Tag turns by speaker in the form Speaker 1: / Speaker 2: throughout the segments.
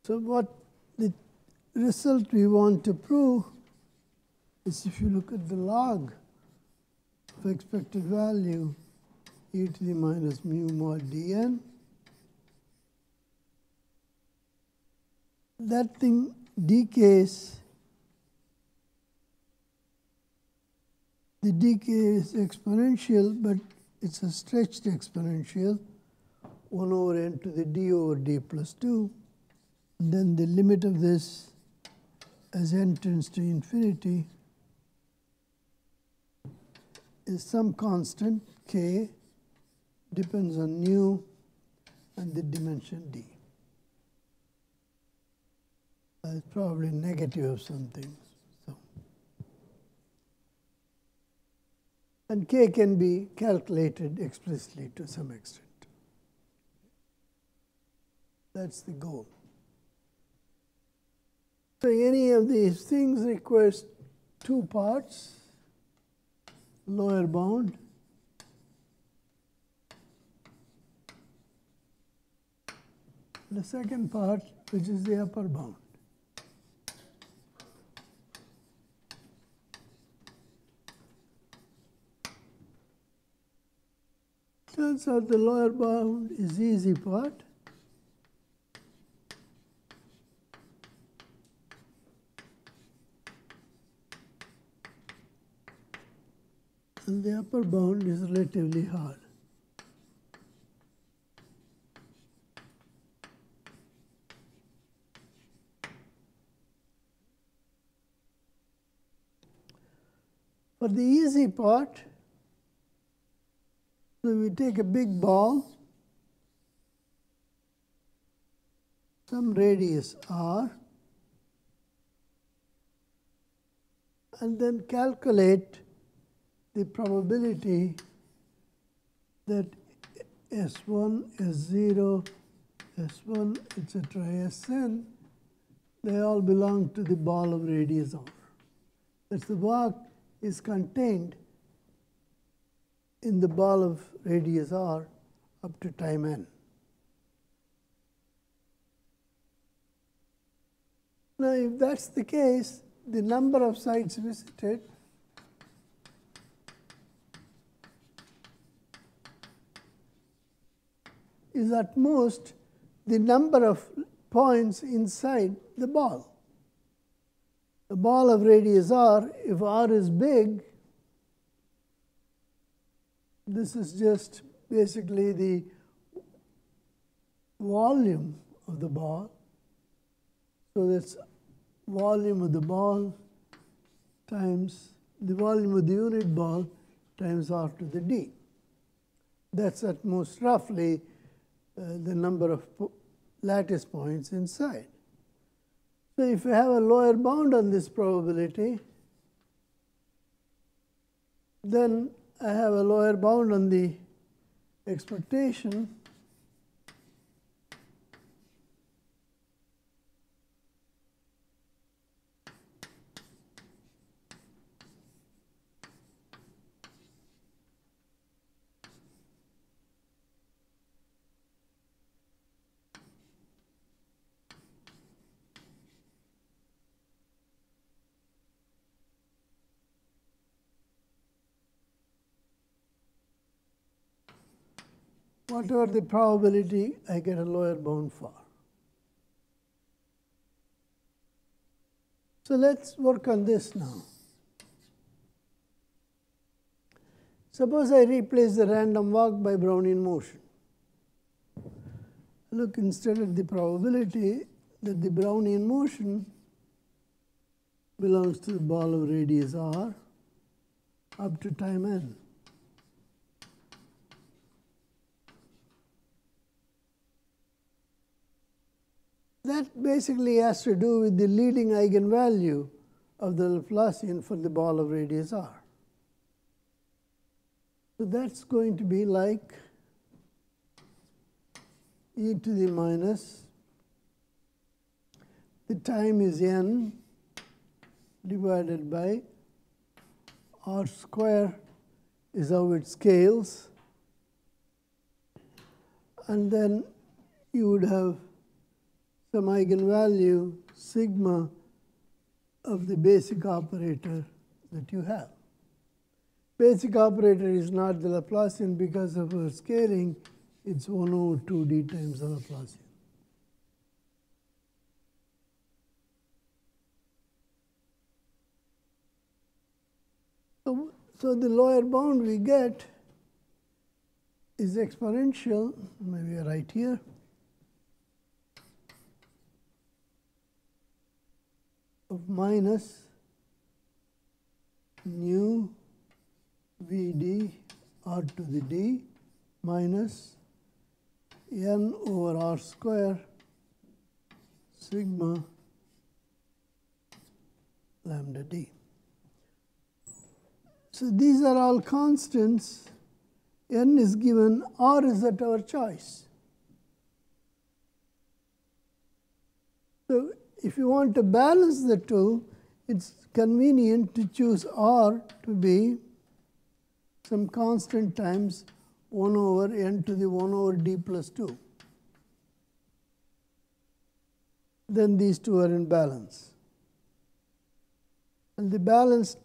Speaker 1: So what the result we want to prove is, if you look at the log of expected value e to the minus mu mod dn, that thing decays. The decay is exponential, but it's a stretched exponential, 1 over n to the d over d plus 2. And then the limit of this as n tends to infinity is some constant k, depends on nu and the dimension d. It's probably negative of something. So. And k can be calculated explicitly to some extent. That's the goal. So any of these things requires two parts, lower bound the second part, which is the upper bound. Turns out the lower bound is the easy part. And the upper bound is relatively hard. For the easy part, so we take a big ball, some radius r, and then calculate the probability that S1, S0, S1, etc., Sn, they all belong to the ball of radius r. That's the work is contained in the ball of radius r up to time n. Now, if that's the case, the number of sites visited is at most the number of points inside the ball. The ball of radius r, if r is big, this is just basically the volume of the ball. So that's volume of the ball times the volume of the unit ball times r to the d. That's at most roughly the number of lattice points inside. So if you have a lower bound on this probability, then I have a lower bound on the expectation whatever the probability I get a lower bound for. So let's work on this now. Suppose I replace the random walk by Brownian motion. Look instead at the probability that the Brownian motion belongs to the ball of radius r up to time n. That basically has to do with the leading eigenvalue of the Laplacian for the ball of radius r. So that's going to be like e to the minus, the time is n divided by r square is how it scales, and then you would have some eigenvalue sigma of the basic operator that you have. Basic operator is not the Laplacian because of our scaling. It's 1 over 2d times the Laplacian. So the lower bound we get is exponential, maybe right here, of minus nu Vd r to the d minus n over r square sigma lambda d. So these are all constants. N is given, r is at our choice. So if you want to balance the two, it's convenient to choose r to be some constant times 1 over n to the 1 over d plus 2. Then these two are in balance. And the balance,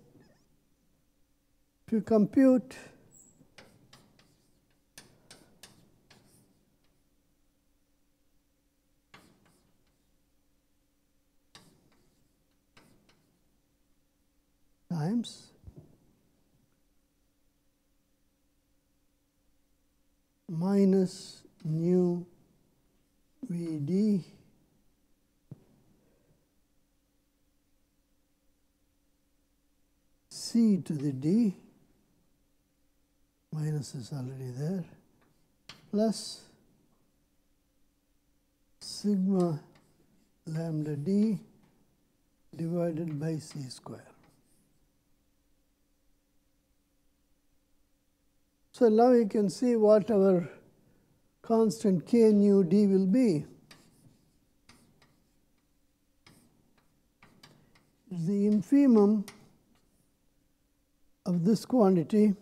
Speaker 1: if you compute times minus nu Vd c to the d, minus is already there, plus sigma lambda d divided by c square. So now you can see what our constant k nu d will be. It's the infimum of this quantity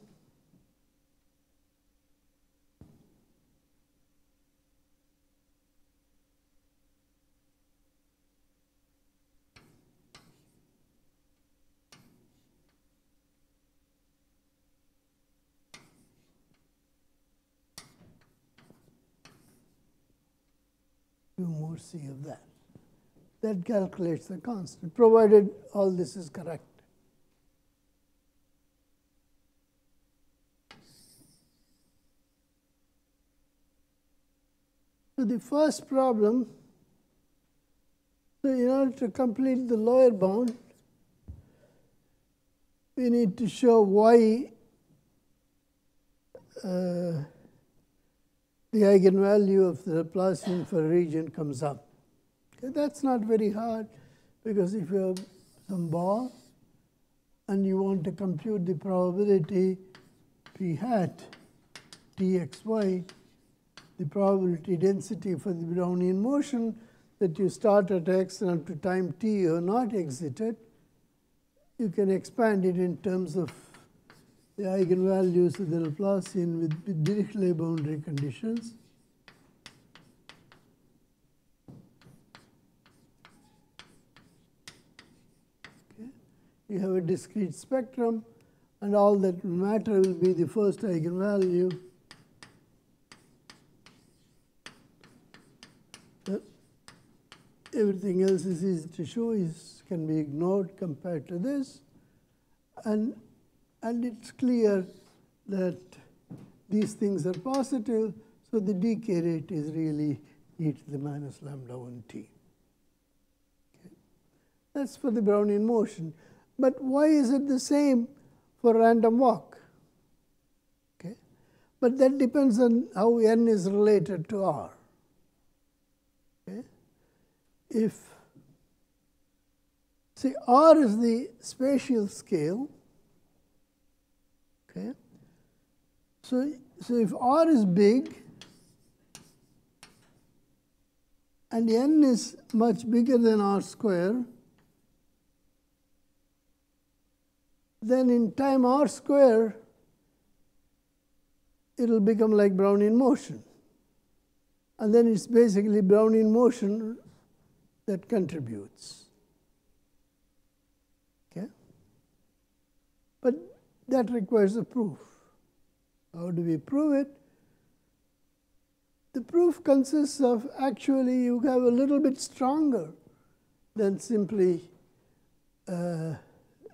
Speaker 1: more c of that. That calculates the constant, provided all this is correct. So the first problem, so in order to complete the lower bound, we need to show why the eigenvalue of the Laplacian for a region comes up. Okay, that's not very hard, because if you have some ball and you want to compute the probability p hat txy, the probability density for the Brownian motion that you start at x and up to time t you are not exited, you can expand it in terms of the eigenvalues of the Laplacian with Dirichlet boundary conditions. Okay. You have a discrete spectrum, and all that will matter will be the first eigenvalue. Everything else is easy to show, can be ignored compared to this. And it's clear that these things are positive, so the decay rate is really e to the minus lambda 1 t. Okay. That's for the Brownian motion. But why is it the same for random walk? Okay. But that depends on how n is related to r. Okay. If, see, r is the spatial scale. Okay. So if r is big and n is much bigger than r square, then in time r square, it will become like Brownian motion. And then it's basically Brownian motion that contributes. Okay? But that requires a proof. How do we prove it? The proof consists of actually you have a little bit stronger than simply the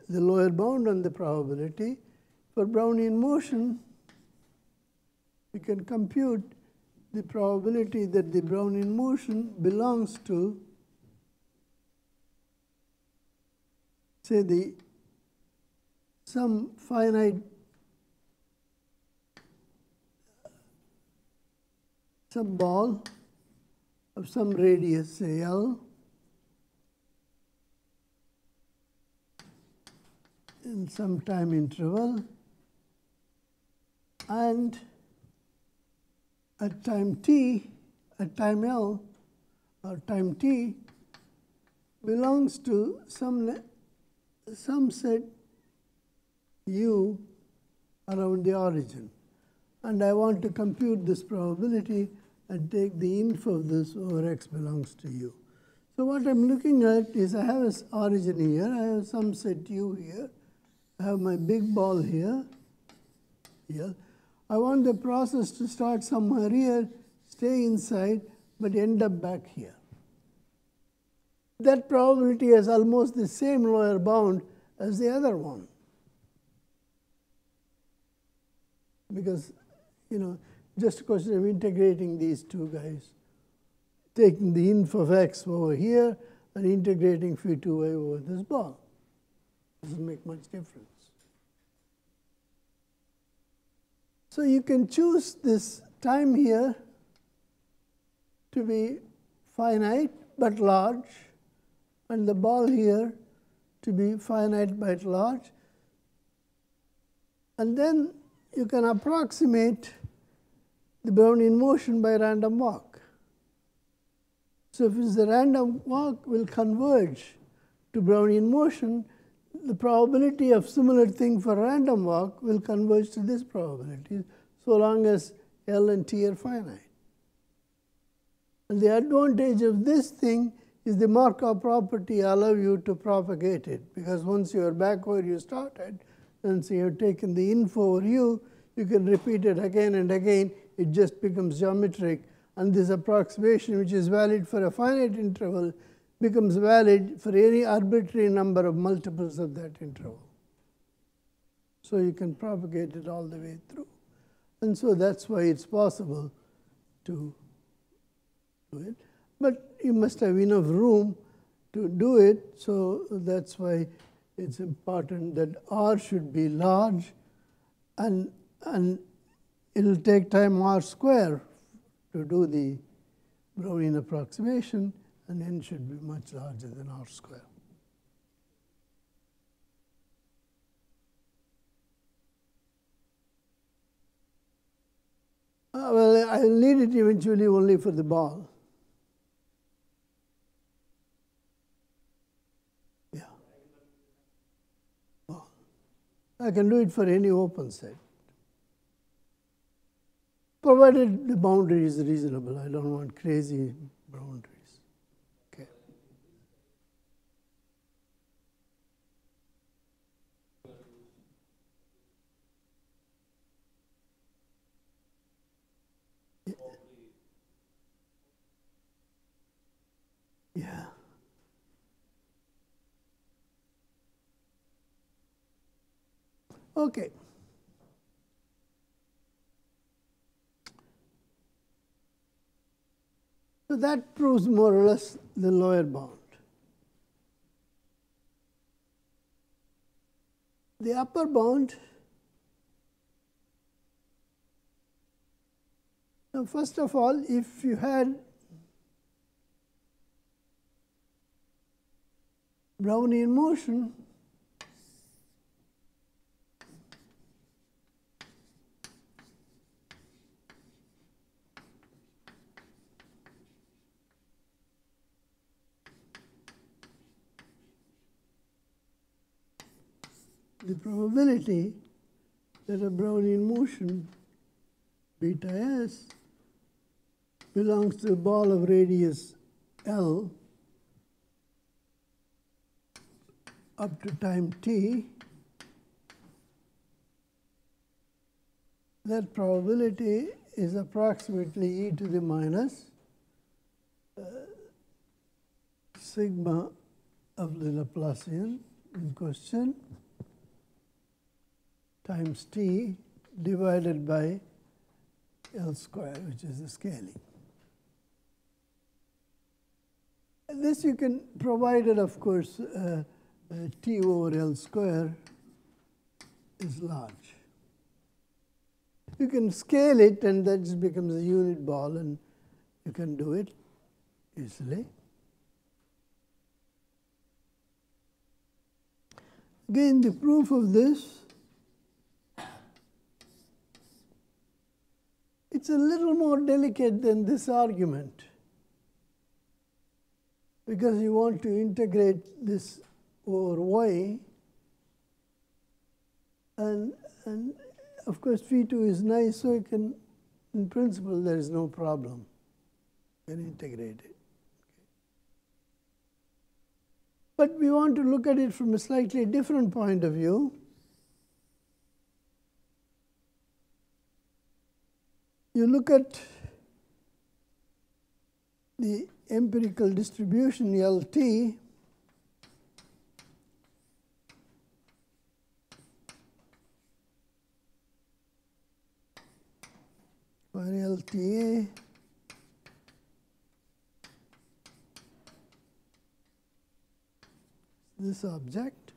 Speaker 1: lower bound on the probability. For Brownian motion, we can compute the probability that the Brownian motion belongs to, say, some finite some ball of some radius, say L, in some time interval, and at time t, at time L or time t, belongs to some set u around the origin. And I want to compute this probability and take the inf of this over x belongs to u. So what I'm looking at is I have an origin here, I have some set u here, I have my big ball here. I want the process to start somewhere here, stay inside, but end up back here. That probability has almost the same lower bound as the other one. Because, just a question of integrating these two guys, taking the inf of x over here and integrating phi 2y over this ball. Doesn't make much difference. So you can choose this time here to be finite but large, and the ball here to be finite but large. And then you can approximate the Brownian motion by random walk. So if it's the random walk will converge to Brownian motion, the probability of similar thing for random walk will converge to this probability, so long as L and T are finite. And the advantage of this thing is the Markov property allows you to propagate it, because once you are back where you started, and so you have taken the inf over u, you can repeat it again and again. It just becomes geometric, and this approximation, which is valid for a finite interval, becomes valid for any arbitrary number of multiples of that interval. So you can propagate it all the way through. And so that's why it's possible to do it. But you must have enough room to do it, so that's why it's important that R should be large, and it'll take time R square to do the Brownian approximation, and n should be much larger than R square. Well, I'll need it eventually only for the ball. Yeah. Ball. I can do it for any open set, provided the boundary is reasonable. I don't want crazy boundaries. Okay. Yeah. Okay. So that proves more or less the lower bound. The upper bound, now first of all, if you had Brownian motion, the probability that a Brownian motion beta s belongs to a ball of radius L up to time t, that probability is approximately e to the minus sigma of the Laplacian in question times t divided by L square, which is the scaling. This you can, provided of course t over L square is large. You can scale it and that just becomes a unit ball and you can do it easily. Again, the proof of this, it's a little more delicate than this argument, because you want to integrate this over y, and of course phi 2 is nice, so you can, in principle there is no problem, you can integrate it. But we want to look at it from a slightly different point of view. You look at the empirical distribution LT, for LTA, this object,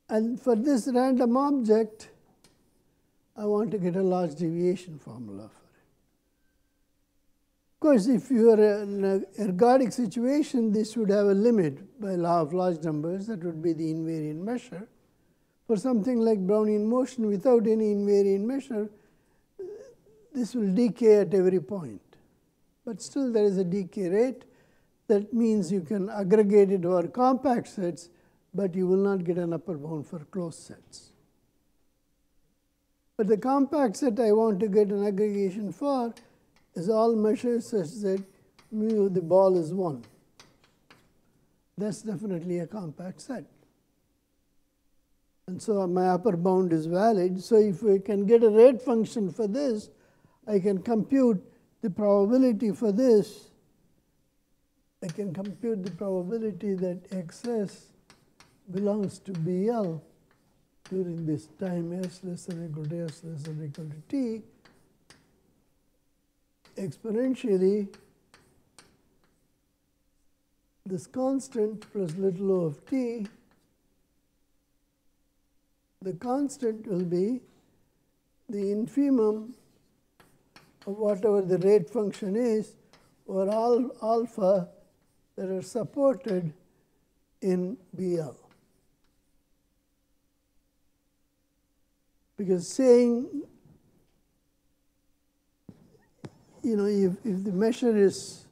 Speaker 1: and for this random object I want to get a large deviation formula for it. Of course, if you are in an ergodic situation, this would have a limit by law of large numbers, that would be the invariant measure. For something like Brownian motion without any invariant measure, this will decay at every point. But still there is a decay rate. That means you can aggregate it over compact sets, but you will not get an upper bound for closed sets. But the compact set I want to get an aggregation for is all measures such that mu the ball is 1. That's definitely a compact set. And so my upper bound is valid. So if we can get a rate function for this, I can compute the probability for this. I can compute the probability that XS belongs to BL during this time s less than or equal to s less than or equal to t exponentially this constant plus little o of t. The constant will be the infimum of whatever the rate function is, or all alpha that are supported in BL. Because saying, if the measure is,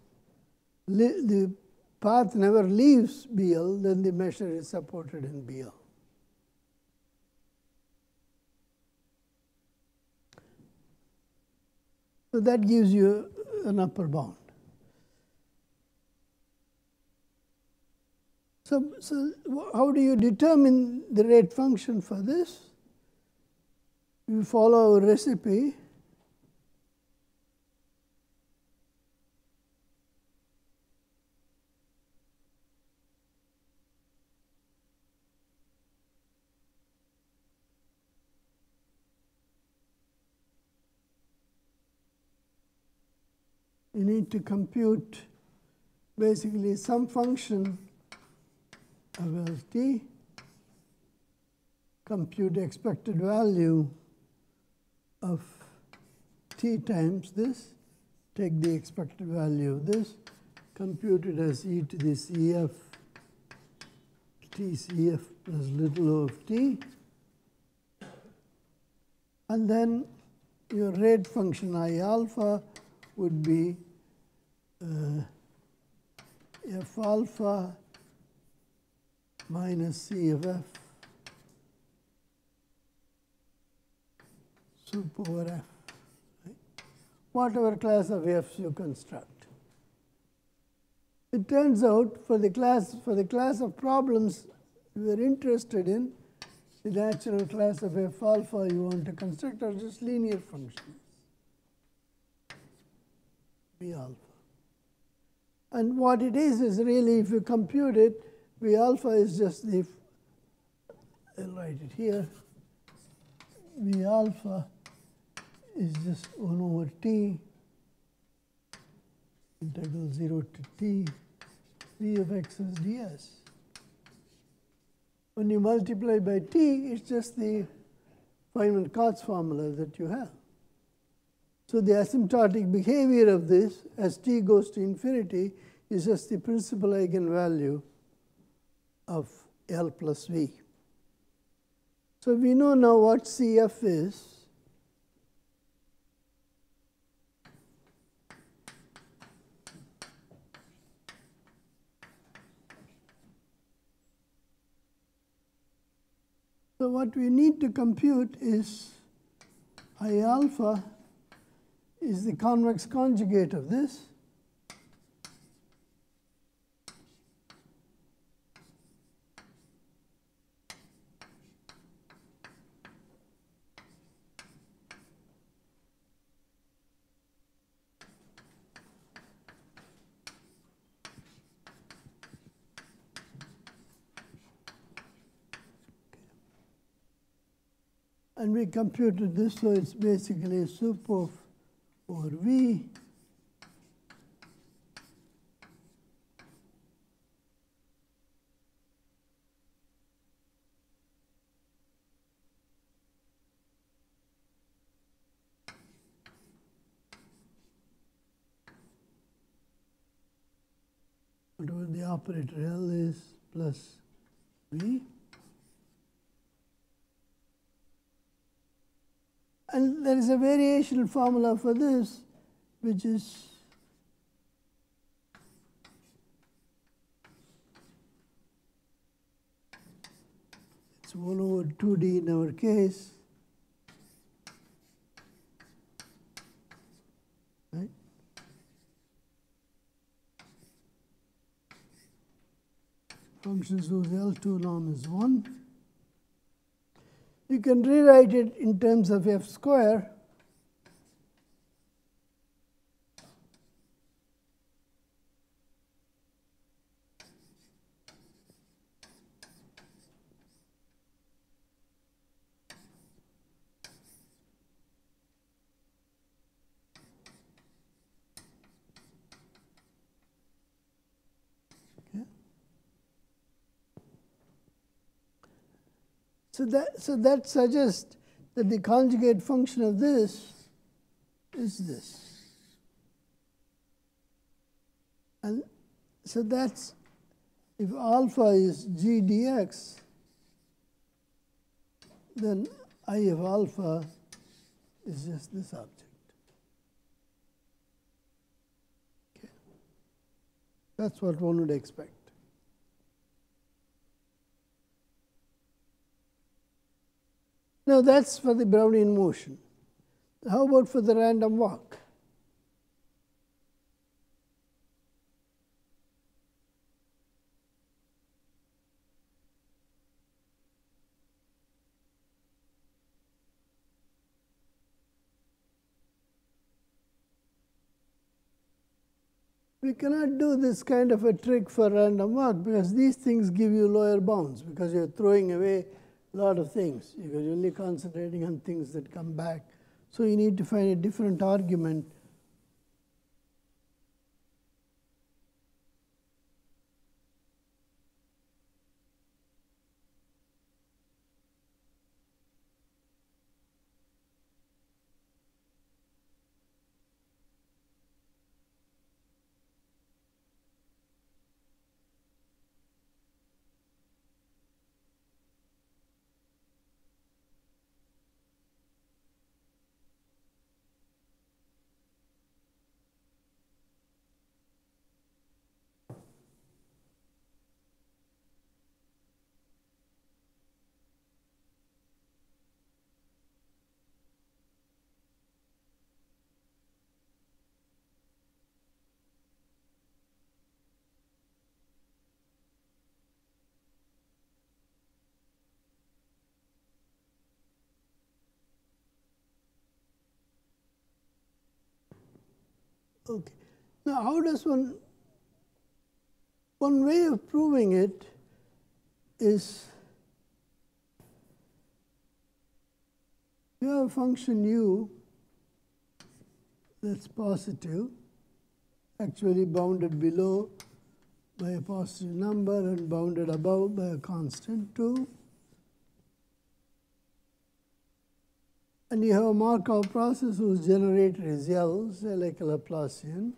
Speaker 1: the path never leaves BL, then the measure is supported in BL. So that gives you an upper bound. So how do you determine the rate function for this? You follow a recipe. You need to compute basically some function of LT, compute expected value of t times this, take the expected value of this, compute it as e to the CF TCF plus little o of t, and then your rate function I alpha would be f alpha minus C of f sup over f, right? Whatever class of f's you construct. It turns out for the class of problems we are interested in, the natural class of f alpha you want to construct are just linear functions, b alpha. And what it is really, if you compute it, b alpha is just the, I'll write it here, b alpha is just 1 over t, integral 0 to t, v of x is ds. When you multiply by t, it's just the Feynman-Kautz formula that you have. So the asymptotic behavior of this as t goes to infinity is just the principal eigenvalue of L plus V. So we know now what CF is. So what we need to compute is I alpha is the convex conjugate of this. And we computed this, so it's basically a sup of over V whatever the operator L is plus V. And there is a variational formula for this, which is it's 1 over 2d in our case, right? Functions whose L2 norm is 1. You can rewrite it in terms of f square. Okay. So that suggests that the conjugate function of this is this. And so that's, if alpha is g dx, then I of alpha is just this object. Okay. That's what one would expect. Now that's for the Brownian motion. How about for the random walk? We cannot do this kind of a trick for random walk because these things give you lower bounds because you're throwing away a lot of things because you're only concentrating on things that come back. So you need to find a different argument. Okay. Now, how does one way of proving it is you have a function u that's positive, actually bounded below by a positive number and bounded above by a constant 2. And you have a Markov process whose generator is L, say like a Laplacian.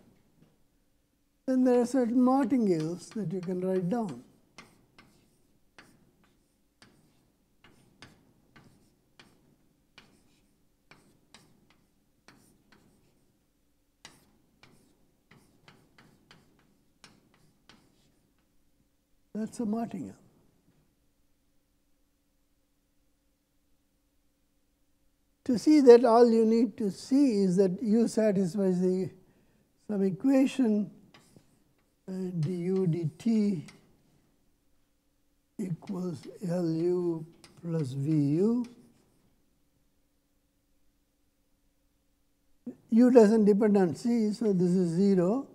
Speaker 1: Then there are certain martingales that you can write down. That's a martingale. To see that, all you need to see is that u satisfies some equation du dt equals Lu plus Vu. U doesn't depend on C, so this is 0.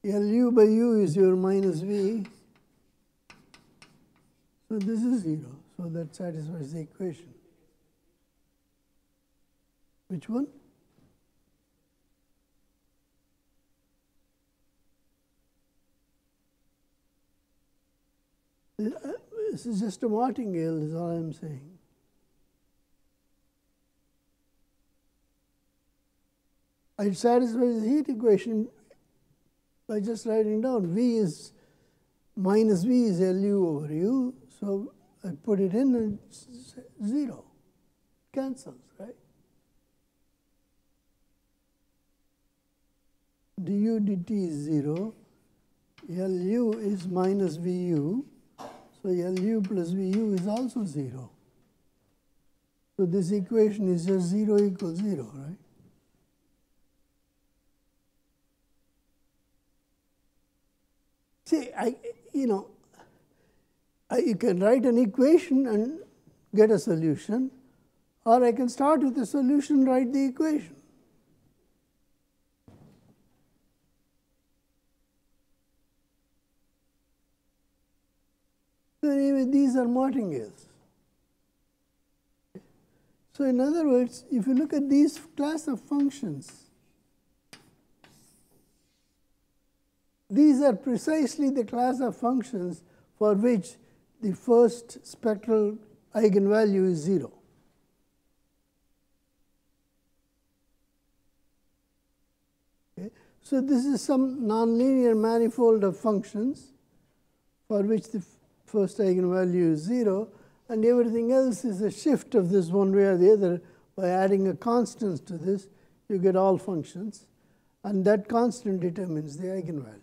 Speaker 1: Lu by U is your minus V. So this is 0. So that satisfies the equation. Which one? This is just a martingale, is all I'm saying. It satisfies the heat equation by just writing down V is minus V is Lu over U. So I put it in and it's 0. Cancels, right? Du dt is 0. Lu is minus Vu. So Lu plus Vu is also 0. So this equation is just 0 equals 0, right? See, you can write an equation and get a solution, or I can start with the solution, write the equation. So anyway, these are martingales. So in other words, if you look at these class of functions, these are precisely the class of functions for which the first spectral eigenvalue is 0. Okay. So this is some nonlinear manifold of functions for which the first eigenvalue is 0, and everything else is a shift of this one way or the other. By adding a constant to this, you get all functions, and that constant determines the eigenvalue.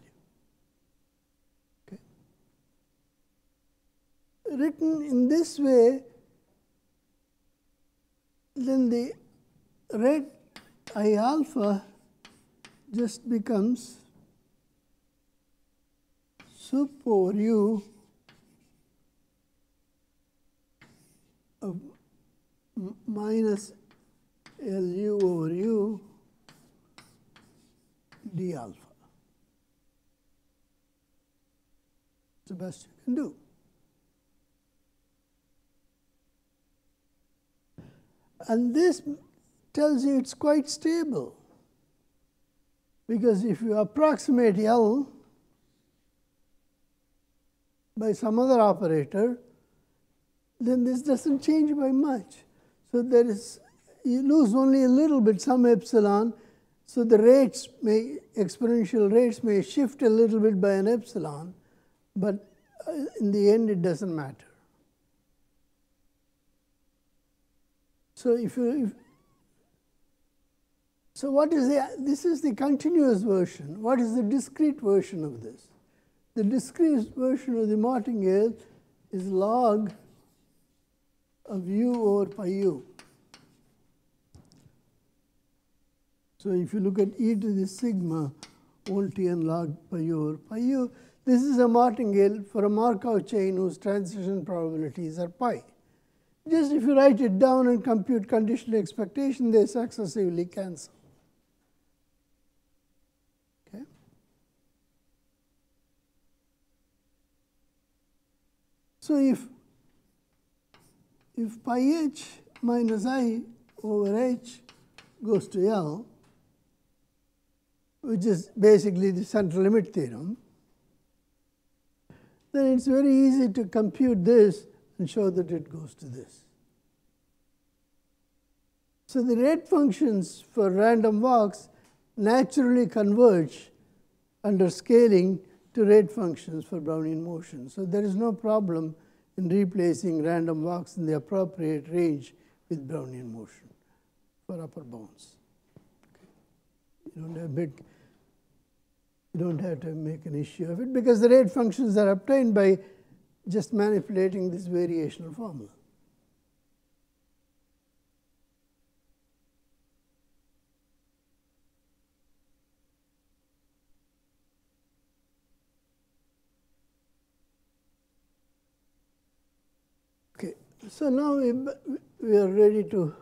Speaker 1: Okay. Written in this way, then the red I alpha just becomes sup over U of minus Lu over U d alpha. It's the best you can do. And this tells you it's quite stable, because if you approximate L by some other operator, then this doesn't change by much. So there is, you lose only a little bit, some epsilon. So the rates exponential rates may shift a little bit by an epsilon, but in the end it doesn't matter. So so what is this is the continuous version. What is the discrete version of this? The discrete version of the martingale is log of U over pi U. So if you look at e to the sigma Voltian log pi U over pi U, this is a martingale for a Markov chain whose transition probabilities are pi. Just if you write it down and compute conditional expectation, they successively cancel. So if pi h minus I over h goes to L, which is basically the central limit theorem, then it's very easy to compute this and show that it goes to this. So the rate functions for random walks naturally converge under scaling to rate functions for Brownian motion. So there is no problem in replacing random walks in the appropriate range with Brownian motion for upper bounds. You don't have to make an issue of it, because the rate functions are obtained by just manipulating this variational formula. Okay, so now we are ready to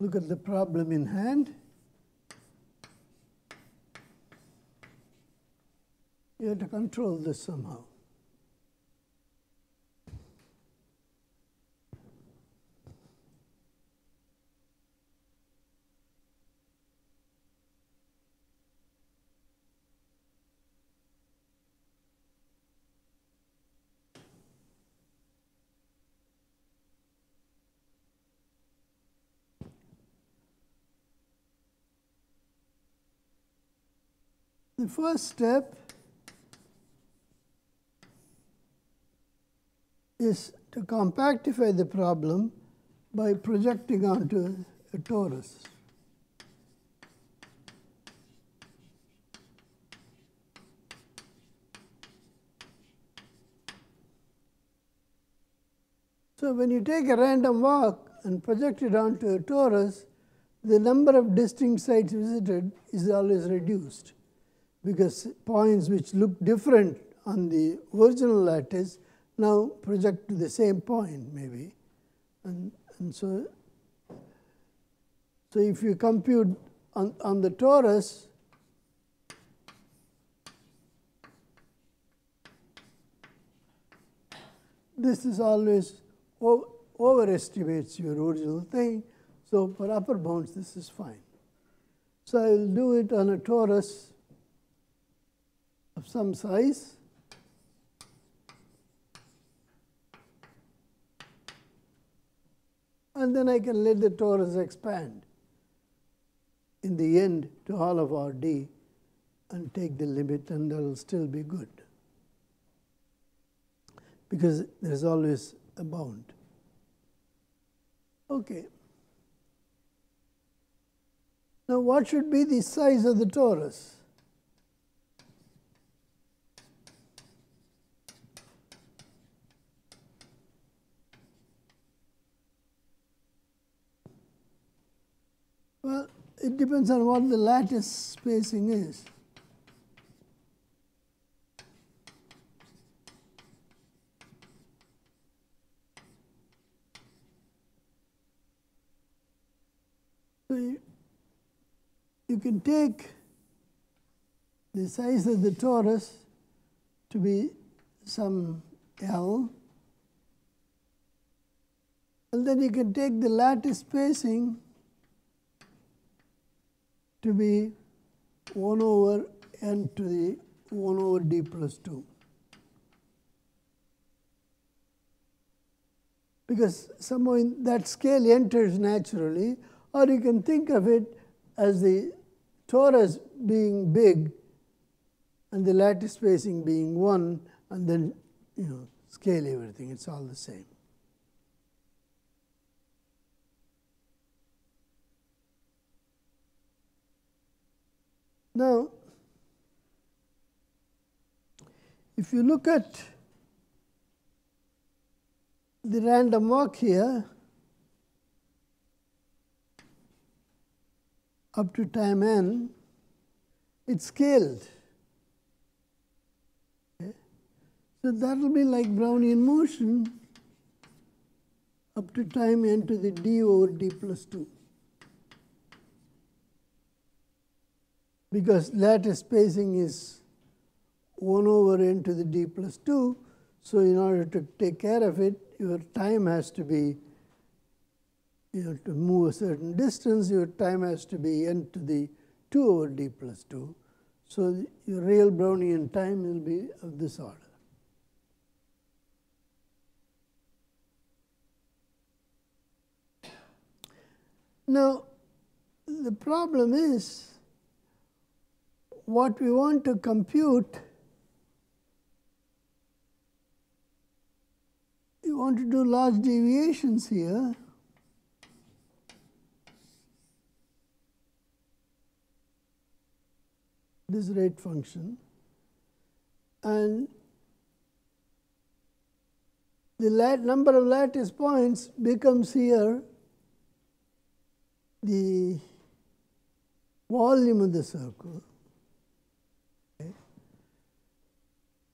Speaker 1: look at the problem in hand. You have to control this somehow. The first step is to compactify the problem by projecting onto a torus. So when you take a random walk and project it onto a torus, the number of distinct sites visited is always reduced, because points which look different on the original lattice now project to the same point maybe. And so if you compute on the torus, this is always overestimates your original thing. So for upper bounds, this is fine. So I will do it on a torus of some size. And then I can let the torus expand in the end to all of RD and take the limit, and that will still be good, because there is always a bound. Okay. Now what should be the size of the torus? Well, it depends on what the lattice spacing is. So you can take the size of the torus to be some L, and then you can take the lattice spacing to be 1 over n to the 1 over d plus 2. Because somehow that scale enters naturally, or you can think of it as the torus being big and the lattice spacing being 1, and then scale everything. It's all the same. Now, if you look at the random walk here up to time n, it's scaled. Okay. So that will be like Brownian motion up to time n to the d over d plus 2. Because lattice spacing is 1 over n to the d plus 2, So in order to take care of it, your time has to be, to move a certain distance, your time has to be n to the 2 over d plus 2. So your real Brownian time will be of this order. Now, the problem is, what we want to compute, you want to do large deviations here. This rate function, and the number of lattice points becomes here the volume of the circle. Okay.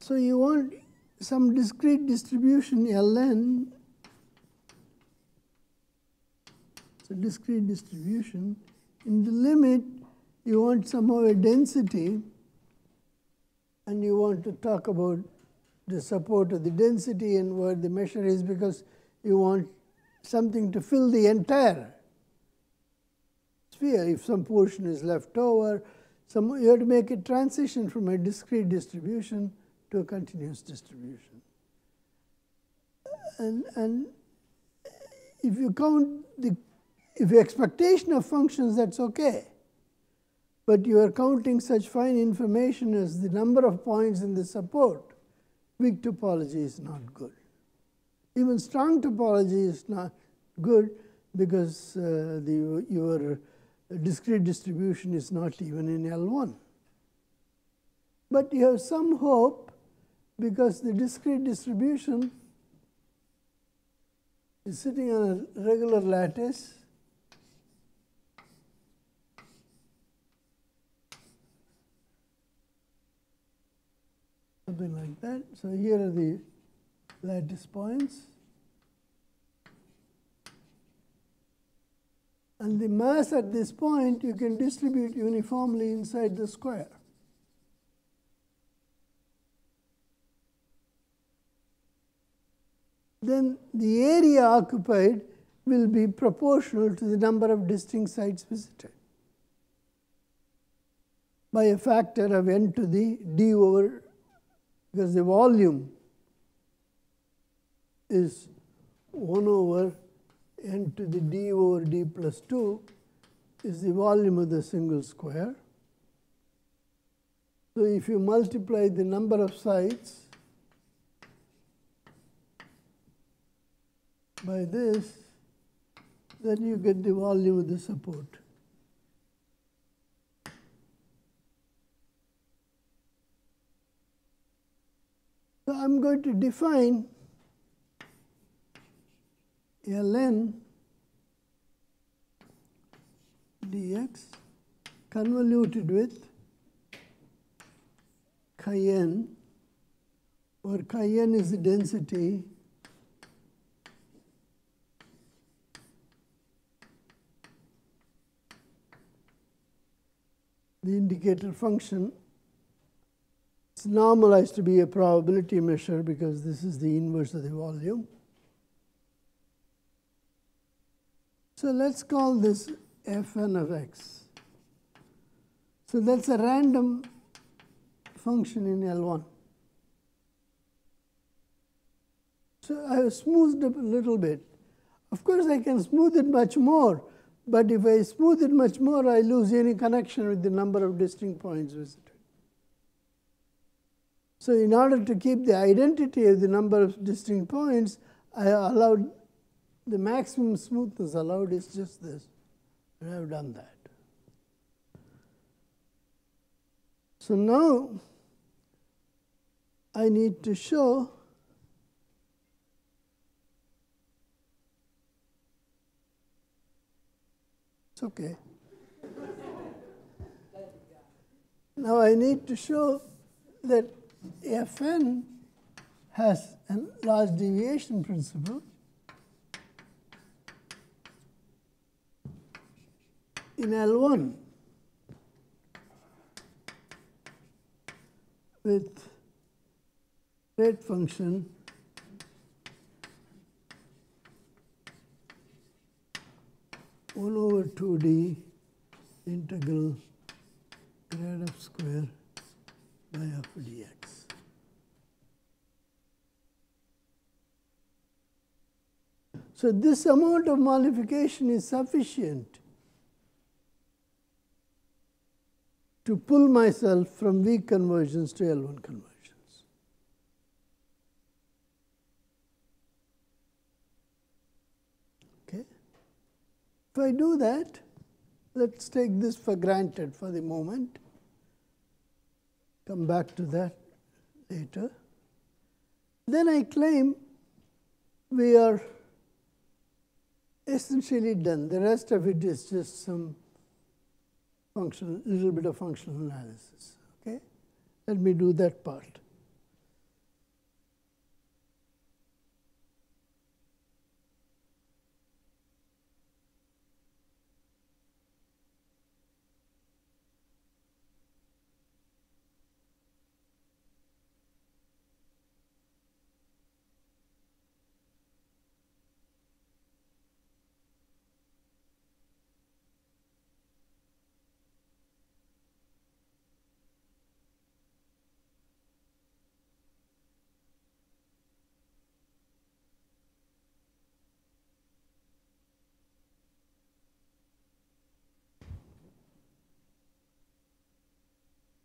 Speaker 1: So you want some discrete distribution Ln. It's a discrete distribution. In the limit, you want somehow a density, and you want to talk about the support of the density and where the measure is, because you want something to fill the entire sphere. If some portion is left over, you have to make a transition from a discrete distribution to a continuous distribution. And if you count if your expectation of functions, that's okay. But you are counting such fine information as the number of points in the support, weak topology is not good. Even strong topology is not good, because your discrete distribution is not even in L1. But you have some hope, because the discrete distribution is sitting on a regular lattice. Something like that. So here are the lattice points. And the mass at this point you can distribute uniformly inside the square. Then the area occupied will be proportional to the number of distinct sites visited by a factor of n to the d over, because the volume is 1 over n to the d over d plus 2 is the volume of the single square. So if you multiply the number of sites by this, then you get the volume of the support. So I'm going to define Ln dx convoluted with chi n, where chi n is the density the indicator function. It's normalized to be a probability measure, because this is the inverse of the volume. So let's call this Fn of x. So that's a random function in L1. So I have smoothed it a little bit. Of course, I can smooth it much more, but if I smooth it much more, I lose any connection with the number of distinct points visited. So in order to keep the identity of the number of distinct points, I allowed the maximum smoothness allowed is just this, and I have done that. So now I need to show it's okay. Now I need to show that Fn has a large deviation principle in L1 with rate function 1 over 2d integral grad f square by f dx. So this amount of modification is sufficient to pull myself from weak conversions to L1 conversions. Okay. If I do that, let's take this for granted for the moment. Come back to that later. Then I claim we are essentially done. The rest of it is just some little bit of functional analysis. Okay, let me do that part.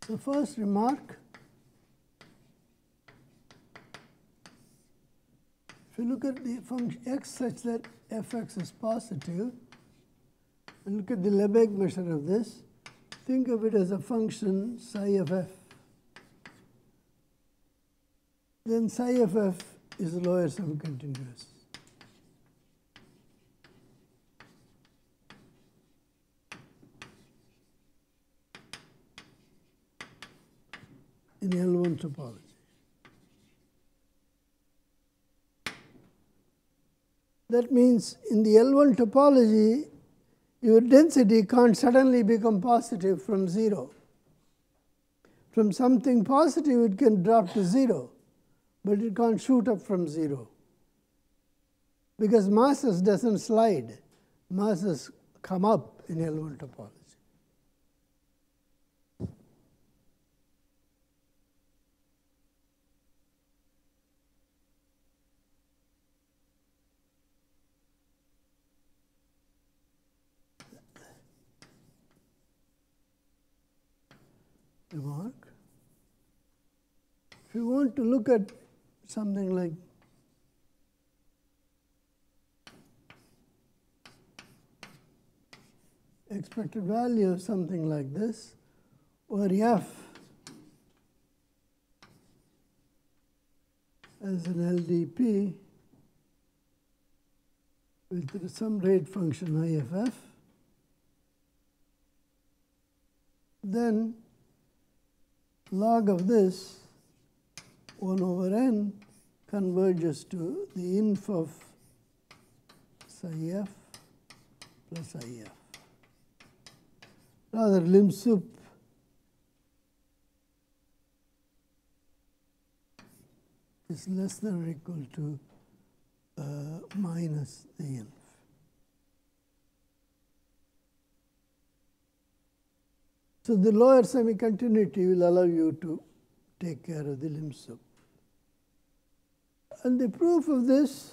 Speaker 1: The first remark, if you look at the function x such that fx is positive, and look at the Lebesgue measure of this, think of it as a function psi of f. Then psi of f is lower semi-continuous. In L1 topology. That means in the L1 topology, your density can't suddenly become positive from 0. From something positive, it can drop to 0, but it can't shoot up from 0. Because masses doesn't slide. Masses come up in L1 topology. Remark. If you want to look at something like expected value of something like this, where f as an LDP with some rate function IFF, then log of this 1 over n converges to the inf of psi f plus if. Rather, lim sup is less than or equal to minus the inf. So the lower semi-continuity will allow you to take care of the lim sup. And the proof of this,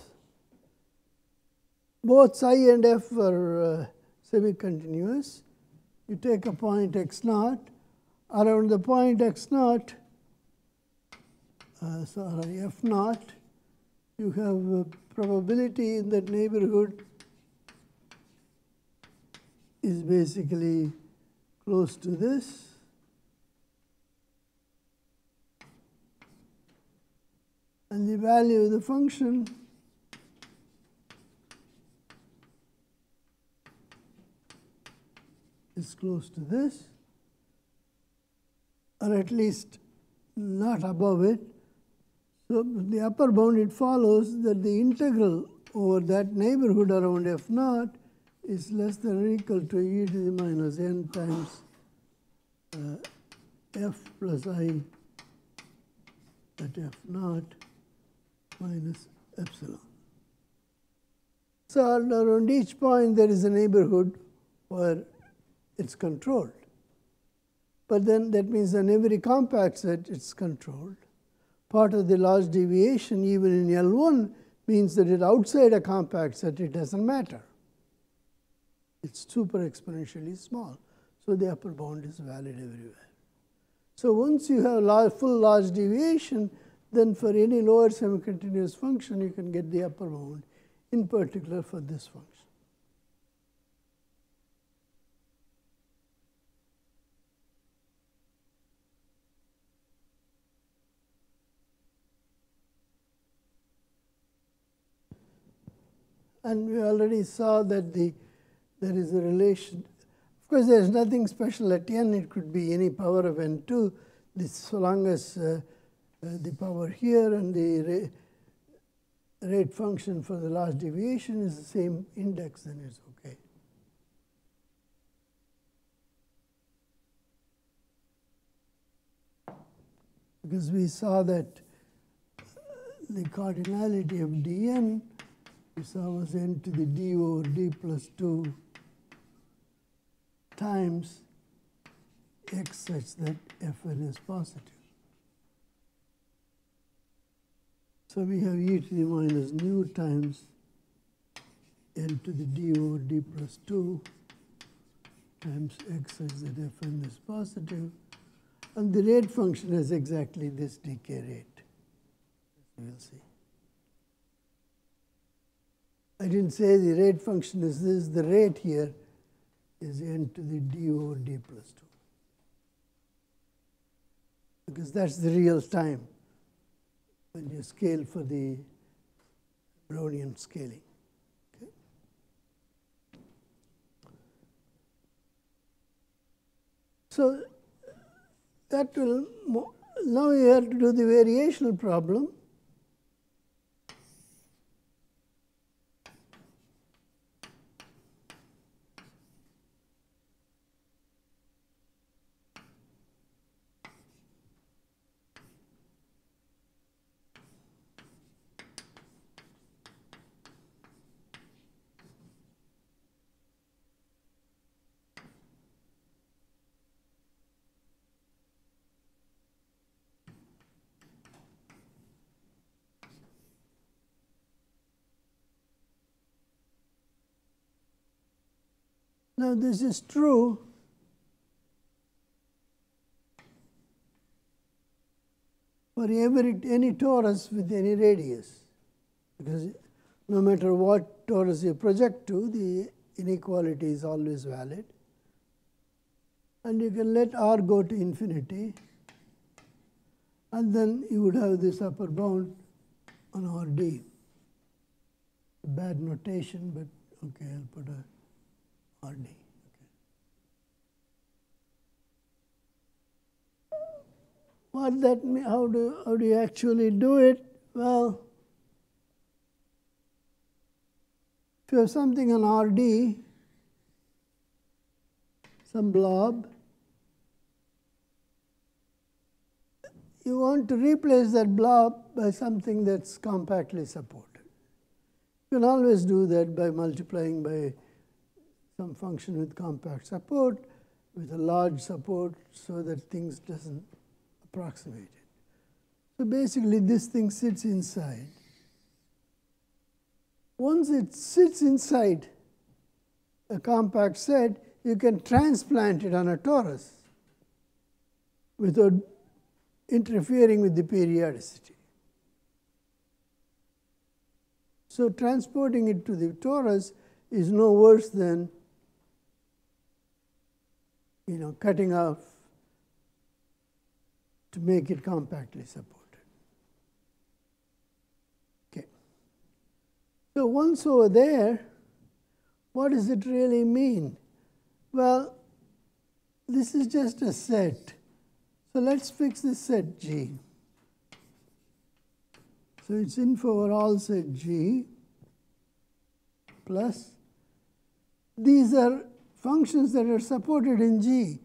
Speaker 1: both psi and f are semi-continuous. You take a point x naught. Around the point x naught, f naught, you have a probability in that neighborhood is basically close to this. And the value of the function is close to this, or at least not above it. So the upper bound, it follows that the integral over that neighborhood around f naught is less than or equal to e to the minus n times f plus I at f naught minus epsilon. So around each point there is a neighborhood where it's controlled. But then that means in every compact set it's controlled. Part of the large deviation even in L1 means that it outside a compact set it doesn't matter. It's super exponentially small. So the upper bound is valid everywhere. So once you have full large deviation, then for any lower semi-continuous function you can get the upper bound, in particular for this function. And we already saw that there is a relation. Of course, there is nothing special at n. It could be any power of n2. So long as the power here and the rate function for the large deviation is the same index, then it's okay. Because we saw that the cardinality of dn we saw was n to the d over d plus 2 times x such that Fn is positive. So we have e to the minus nu times n to the d over d plus 2 times x such that Fn is positive. And the rate function is exactly this decay rate, as we will see. I didn't say the rate function is this. The rate here is n to the d over d plus 2. Because that's the real time when you scale for the Brownian scaling. Okay. So that will, now you have to do the variational problem. Now, this is true for any torus with any radius, because no matter what torus you project to, the inequality is always valid. And you can let r go to infinity, and then you would have this upper bound on Rd. Bad notation, but okay, I'll put a Rd. Okay. What that mean? How do you actually do it? Well, if you have something on Rd, some blob, you want to replace that blob by something that's compactly supported. You can always do that by multiplying by some function with compact support, with a large support, so that things doesn't approximate it. So basically this thing sits inside. Once it sits inside a compact set, you can transplant it on a torus without interfering with the periodicity. So transporting it to the torus is no worse than cutting off to make it compactly supported. Okay. So once over there, what does it really mean? Well, this is just a set. So let's fix this set G. So it's info over all set G plus these are functions that are supported in G.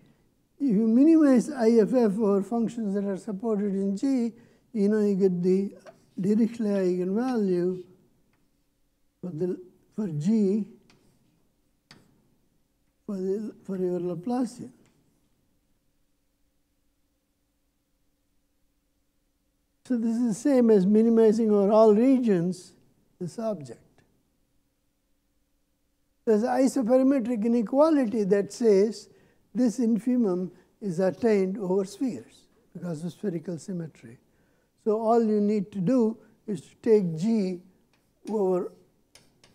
Speaker 1: If you minimize IFF over functions that are supported in G, you get the Dirichlet eigenvalue for the for G for your Laplacian. So this is the same as minimizing over all regions this object. There's an isoperimetric inequality that says this infimum is attained over spheres because of spherical symmetry. So all you need to do is to take G over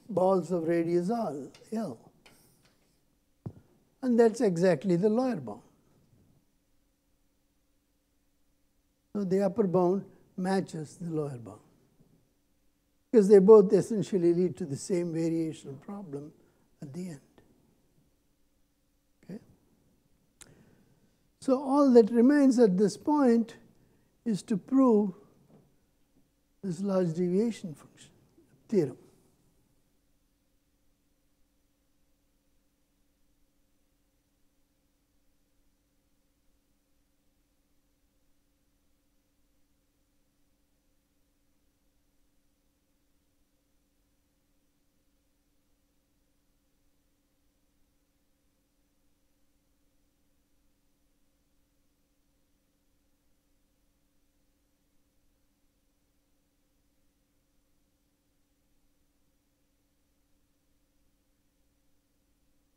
Speaker 1: balls of radius L. And that's exactly the lower bound. So the upper bound matches the lower bound, because they both essentially lead to the same variational problem at the end. Okay? So all that remains at this point is to prove this large deviation function theorem.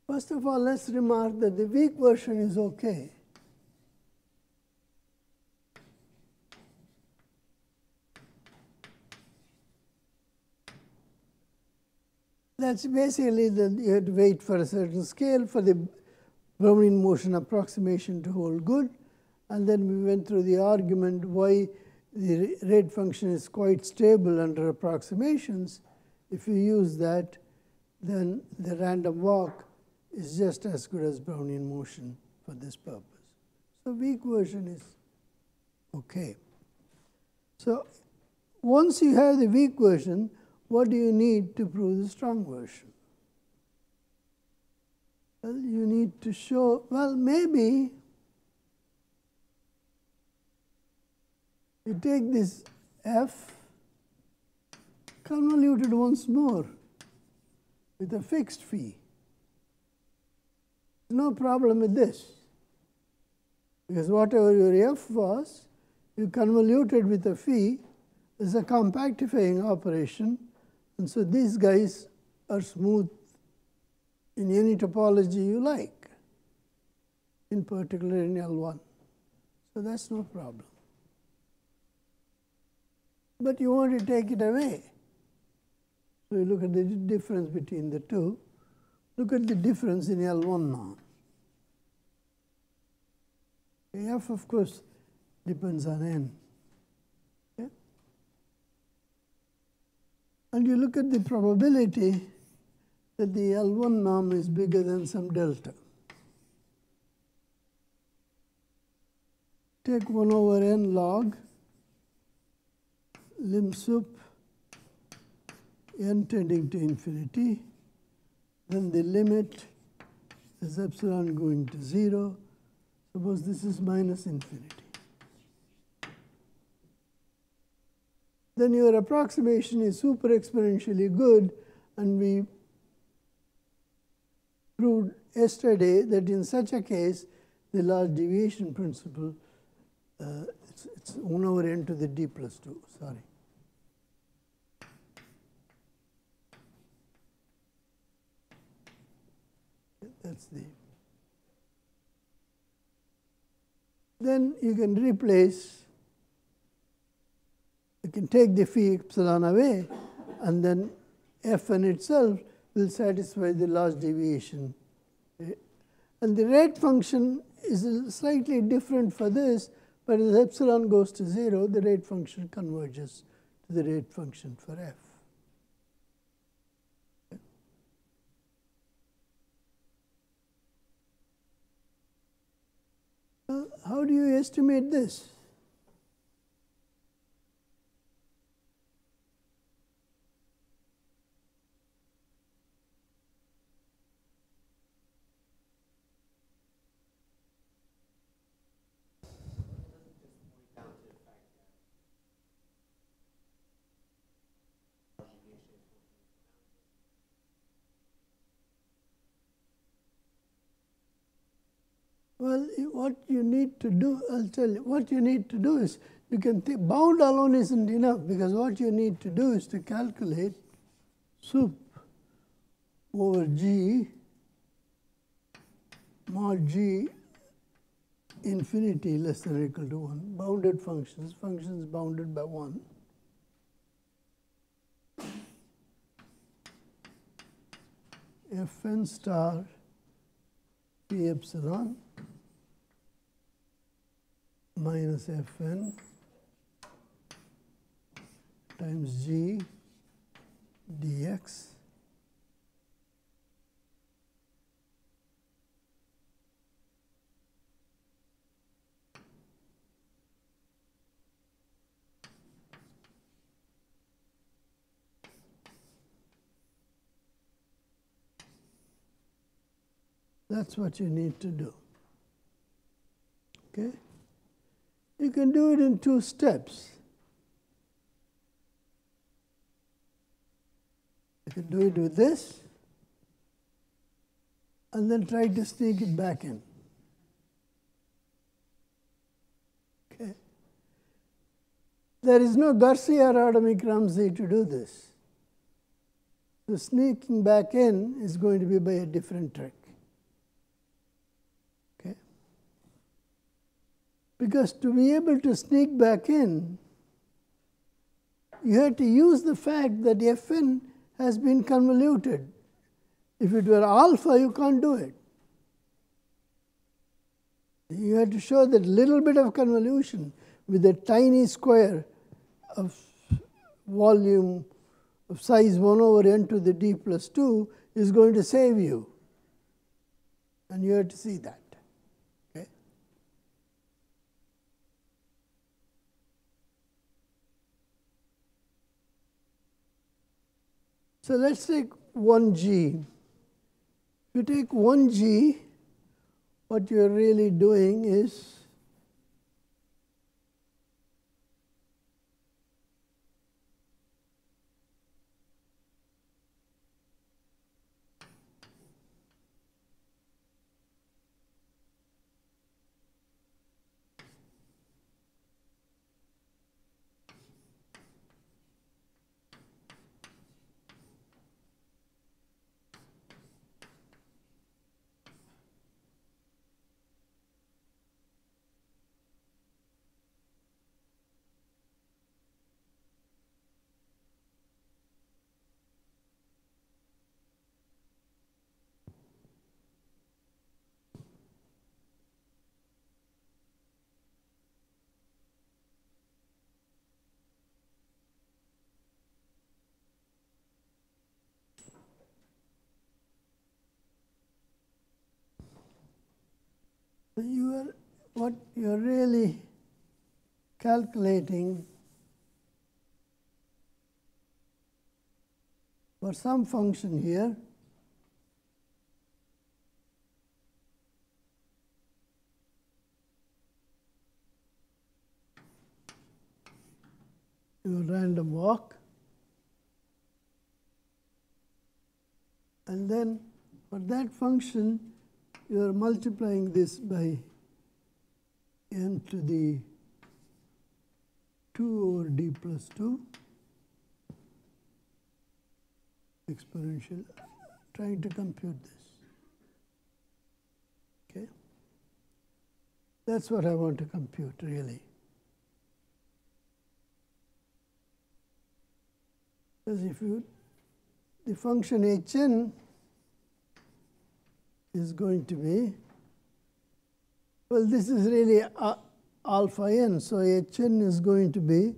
Speaker 1: First of all, let's remark that the weak version is okay. That's basically that you have to wait for a certain scale for the Brownian motion approximation to hold good. And then we went through the argument why the rate function is quite stable under approximations. If you use that, then the random walk is just as good as Brownian motion for this purpose. So weak version is okay. So once you have the weak version, what do you need to prove the strong version? Well, you need to show, well, maybe you take this F, convoluted once more with a fixed phi. No problem with this, because whatever your F was, you convoluted with a phi is a compactifying operation, and so these guys are smooth in any topology you like, in particular in L1. So that's no problem. But you want to take it away. So you look at the difference between the two. Look at the difference in L1 now. F, of course, depends on n. Okay? And you look at the probability that the L1 norm is bigger than some delta. Take 1 over n log lim sup n tending to infinity. Then the limit is epsilon going to 0. Suppose this is minus infinity. Then your approximation is super exponentially good, and we proved yesterday that in such a case, the large deviation principle, it's 1 over n to the d plus 2, sorry. That's the. Then you can replace, you can take the phi epsilon away, and then Fn itself will satisfy the large deviation. And the rate function is slightly different for this, but as epsilon goes to 0, the rate function converges to the rate function for F. How do you estimate this? Well, what you need to do, I'll tell you, what you need to do is, you can think, bound alone isn't enough, because what you need to do is to calculate sup over G, mod G infinity less than or equal to 1, bounded functions, functions bounded by 1. Fn star P epsilon minus Fn times G dx That's what you need to do. Okay? You can do it in 2 steps. You can do it with this, and then try to sneak it back in. Okay? There is no Garcia-Radamik-Ramsey to do this. The sneaking back in is going to be by a different trick. Okay? Because to be able to sneak back in, you have to use the fact that Fn has been convoluted. If it were alpha, you can't do it. You have to show that little bit of convolution with a tiny square of volume of size 1 over n to the d plus 2 is going to save you. And you have to see that. Okay? So let's take 1g. If you take 1g, what you're really doing is what you're really calculating for some function here, your random walk, and then for that function you are multiplying this by n to the 2 over d plus 2 exponential, trying to compute this. Okay? That's what I want to compute, really. Because if you, the function hn is going to be, well, this is really alpha n, so hn is going to be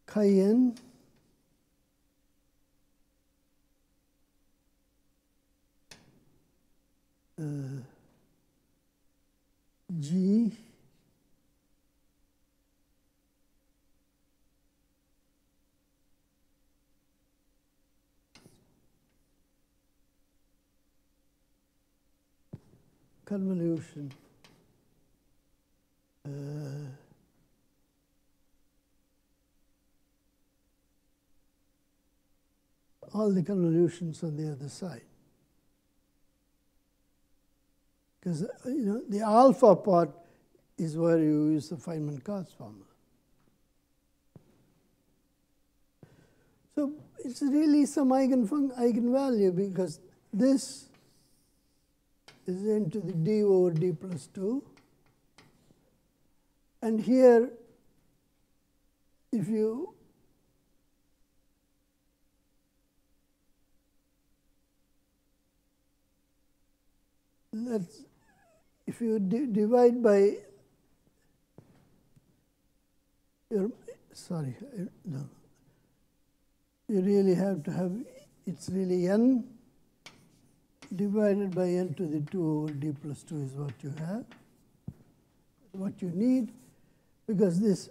Speaker 1: chi n g convolution all the convolutions on the other side. because the alpha part is where you use the Feynman-Cauchy formula. So it's really some eigenvalue, because this is n to the d over d plus 2. And here, if you divide by your, sorry, no. You really have to have, it's really n divided by n to the 2 over d plus 2 is what you have, what you need, because this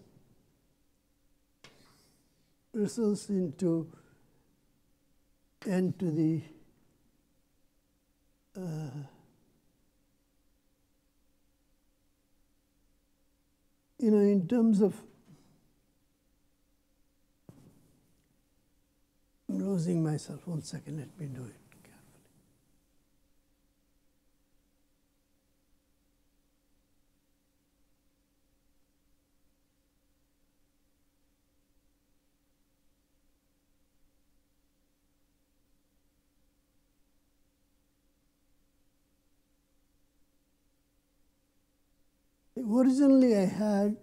Speaker 1: results into n to the in terms of, I'm losing myself. 1 second, let me do it carefully. Originally, I had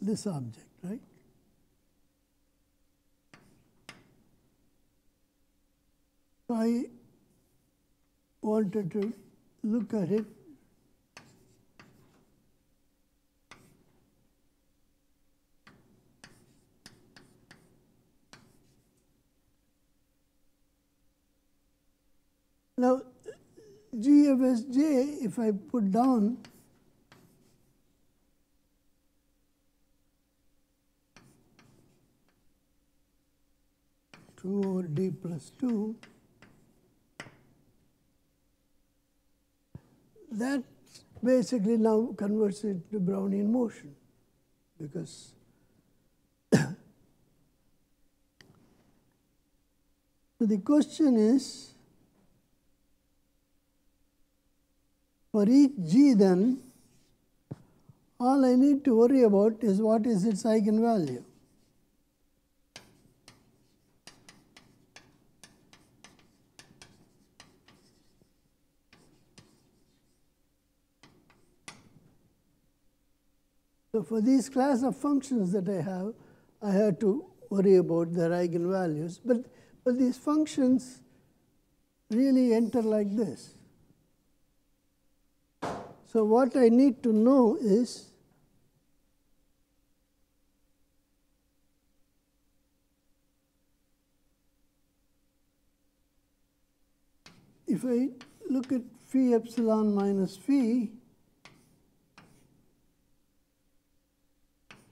Speaker 1: this object, right? So I wanted to look at it now. G of S j, if I put down two over d plus 2, that basically now converts it to Brownian motion, because so the question is, for each g then, all I need to worry about is what is its eigenvalue. So for these class of functions that I have to worry about their eigenvalues. But these functions really enter like this. So what I need to know is if I look at phi epsilon minus phi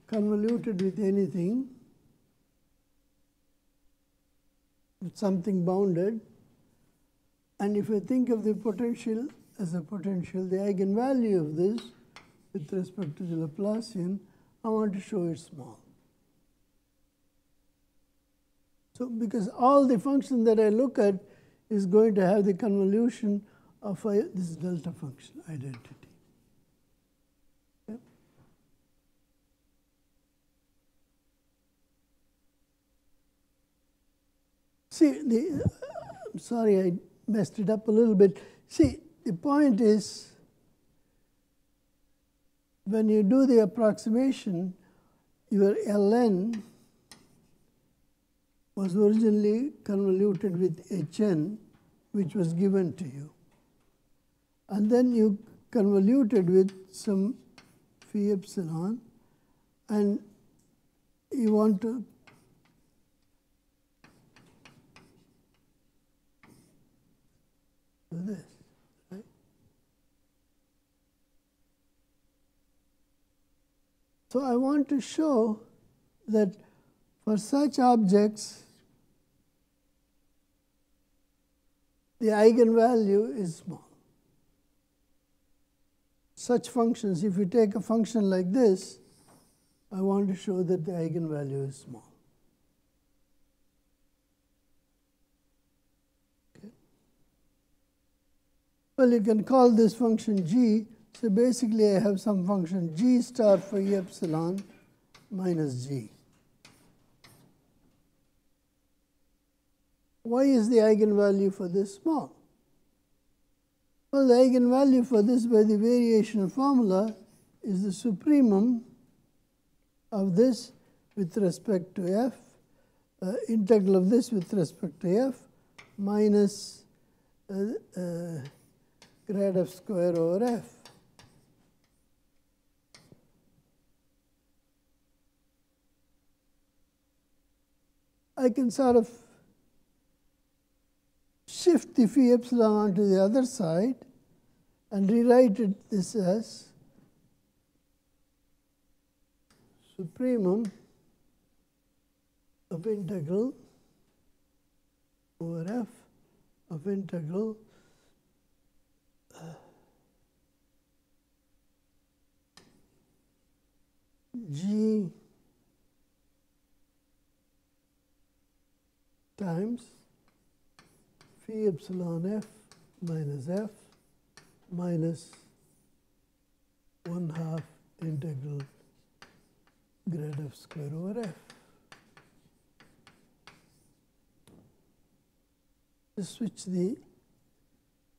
Speaker 1: convoluted with anything, with something bounded, and if I think of the potential as a potential, the eigenvalue of this with respect to the Laplacian, I want to show it small. So because all the function that I look at is going to have the convolution of this delta function identity. Okay? See, I'm sorry I messed it up a little bit. See, the point is, when you do the approximation, your Ln was originally convoluted with Hn, which was given to you. And then you convoluted with some phi epsilon, and you want to do this, right? So I want to show that for such objects, the eigenvalue is small. Such functions, if you take a function like this, I want to show that the eigenvalue is small. Okay. Well, you can call this function g. So basically, I have some function g star phi epsilon minus g. Why is the eigenvalue for this small? Well, the eigenvalue for this by the variation formula is the supremum of this with respect to f, integral of this with respect to f, minus grad f square over f. I can sort of shift the phi epsilon onto the other side and rewrite this as supremum of integral over f of integral g times phi epsilon f minus f minus 1/2 integral grad f square over f. Just switch the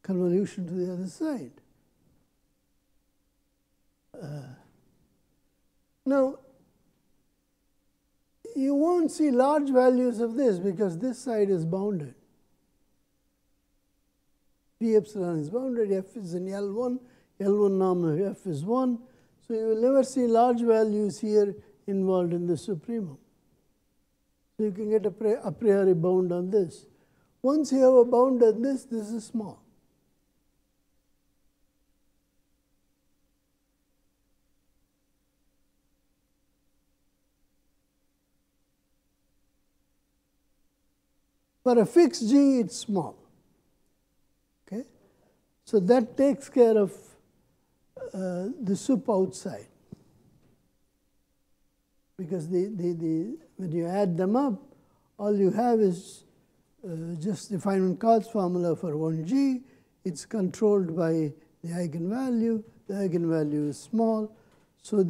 Speaker 1: convolution to the other side. Now, you won't see large values of this because this side is bounded. Phi epsilon is bounded, f is in L1 norm of f is 1. So you will never see large values here involved in the supremum. So you can get a priori bound on this. Once you have a bound on this, this is small. For a fixed g, it's small. Okay? So that takes care of the sup outside. Because when you add them up, all you have is just the Feynman-Kautz formula for 1g. It's controlled by the eigenvalue. The eigenvalue is small. So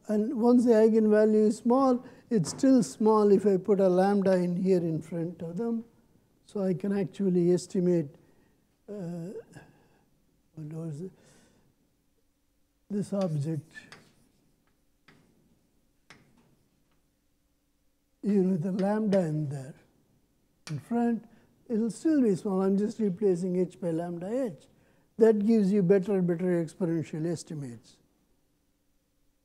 Speaker 1: and once the eigenvalue is small, it's still small if I put a lambda in here in front of them. So I can actually estimate this object even with a lambda in there in front. It will still be small. I'm just replacing h by lambda h. That gives you better and better exponential estimates.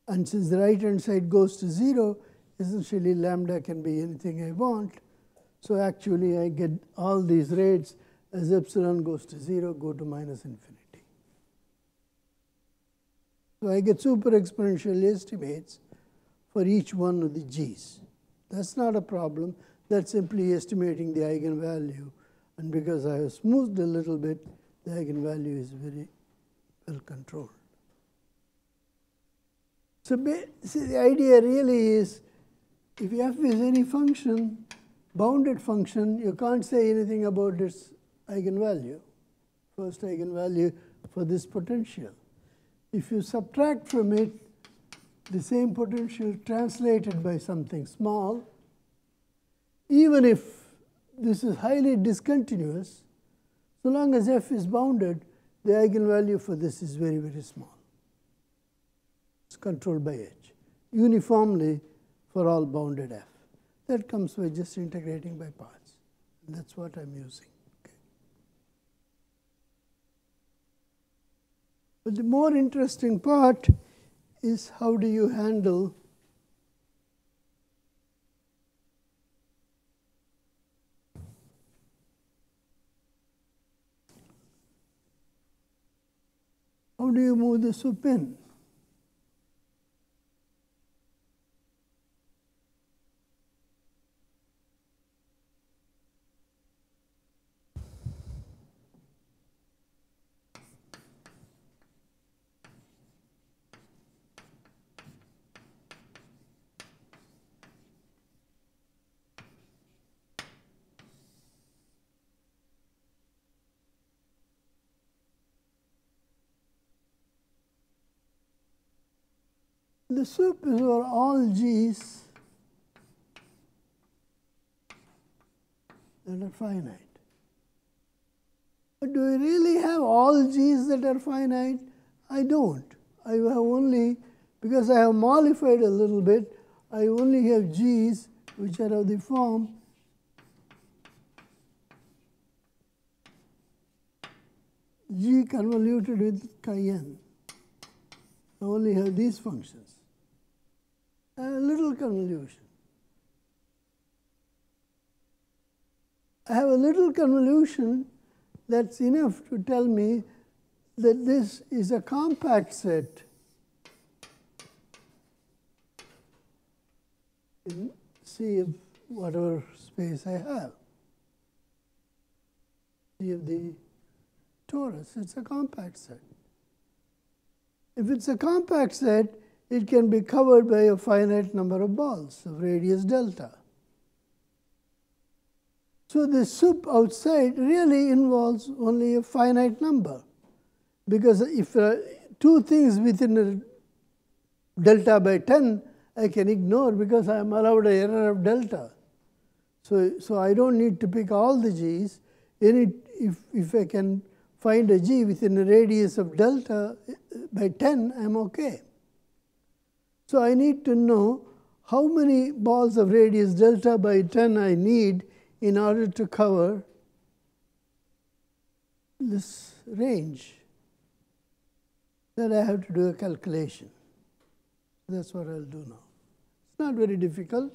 Speaker 1: And since the right-hand side goes to 0, essentially lambda can be anything I want. So actually I get all these rates as epsilon goes to 0, go to minus infinity. So I get super exponential estimates for each one of the g's. That's not a problem. That's simply estimating the eigenvalue. And because I have smoothed a little bit, the eigenvalue is very well controlled. So see, the idea really is, if f is any function, bounded function, you can't say anything about its eigenvalue, first eigenvalue for this potential. If you subtract from it the same potential translated by something small, even if this is highly discontinuous, so long as f is bounded, the eigenvalue for this is very, very small. It's controlled by h, uniformly for all bounded f. That comes by just integrating by parts. And that's what I'm using. Okay. But the more interesting part is how do you handle move the sup in? the soup is over all g's that are finite. But do I really have all g's that are finite? I don't. I have only, because I have modified a little bit, I only have g's which are of the form g convoluted with chi n. I only have these functions. I have a little convolution. I have a little convolution that's enough to tell me that this is a compact set in C of whatever space I have. C of the torus, it's a compact set. If it's a compact set, it can be covered by a finite number of balls of radius delta. So the soup outside really involves only a finite number, because if two things within a delta by 10, I can ignore because I am allowed an error of delta. So I don't need to pick all the g's. If I can find a g within a radius of delta by 10, I'm okay. So I need to know how many balls of radius delta by 10 I need in order to cover this range. Then I have to do a calculation. That's what I'll do now. It's not very difficult.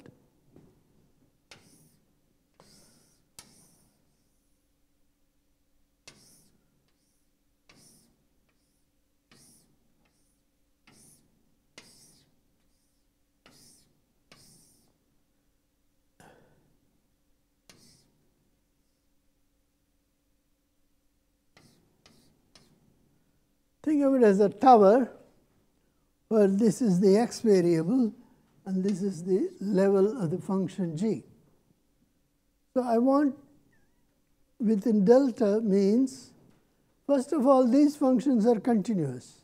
Speaker 1: Think of it as a tower where this is the x variable and this is the level of the function g. So I want within delta means, first of all, these functions are continuous.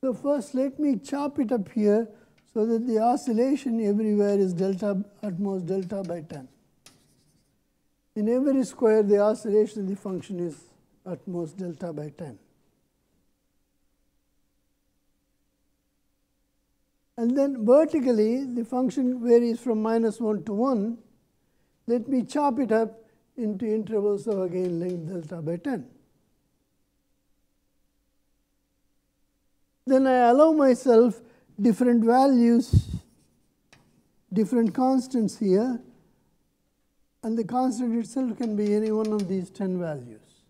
Speaker 1: So first let me chop it up here so that the oscillation everywhere is delta, at most delta by 10. In every square, the oscillation of the function is at most delta by 10. And then vertically, the function varies from -1 to 1. Let me chop it up into intervals of, again, length delta by 10. Then I allow myself different values, different constants here, and the constant itself can be any one of these 10 values.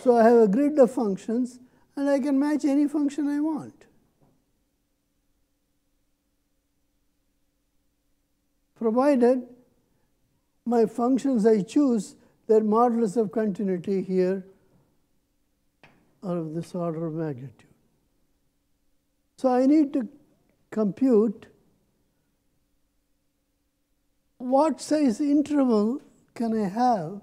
Speaker 1: So I have a grid of functions, and I can match any function I want. Provided my functions I choose, their modulus of continuity here are of this order of magnitude. So I need to compute what size interval can I have